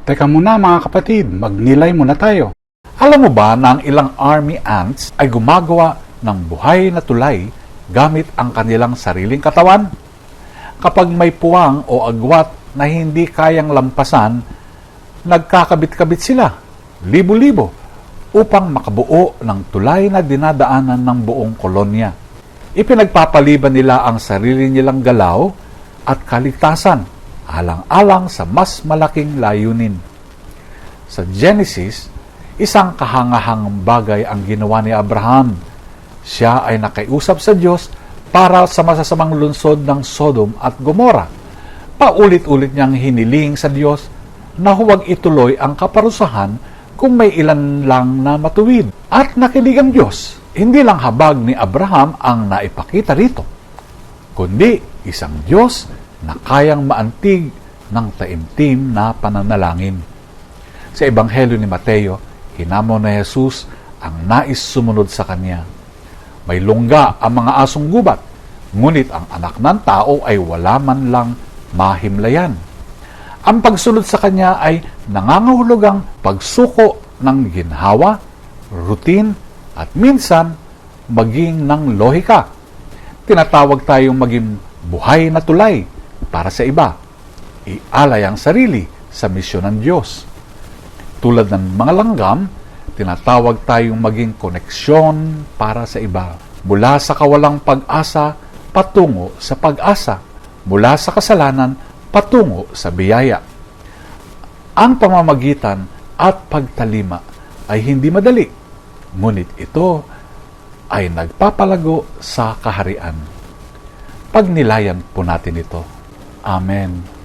Teka muna mga kapatid, magnilay muna tayo. Alam mo ba na ang ilang army ants ay gumagawa ng buhay na tulay gamit ang kanilang sariling katawan? Kapag may puwang o agwat na hindi kayang lampasan, nagkakabit-kabit sila, libo-libo, upang makabuo ng tulay na dinadaanan ng buong kolonya. Ipinagpapaliban nila ang sarili nilang galaw at kaligtasan, alang-alang sa mas malaking layunin. Sa Genesis, isang kahangahangang bagay ang ginawa ni Abraham. Siya ay nakiusap sa Diyos para sa masasamang lungsod ng Sodom at Gomora. Paulit-ulit niyang hiniling sa Diyos na huwag ituloy ang kaparusahan kung may ilan lang na matuwid. At nakinig ang Diyos. Hindi lang habag ni Abraham ang naipakita rito, kundi isang Diyos na kayang maantig ng taimtim na pananalangin. Sa Ebanghelyo ni Mateo, hinamon na Jesus ang nais sumunod sa Kanya. May lungga ang mga asong gubat, ngunit ang anak ng tao ay wala man lang mahimlayan. Ang pagsunod sa Kanya ay nangangahulugang pagsuko ng ginhawa, routine, at minsan maging ng lohika. Tinatawag tayong maging buhay na tulay para sa iba. Ialay ang sarili sa misyon ng Diyos. Tulad ng mga langgam, tinatawag tayong maging koneksyon para sa iba. Mula sa kawalang pag-asa, patungo sa pag-asa. Mula sa kasalanan, patungo sa biyaya. Ang pamamagitan at pagtalima ay hindi madali, ngunit ito ay nagpapalago sa kaharian. Pagnilayan po natin ito. Amen.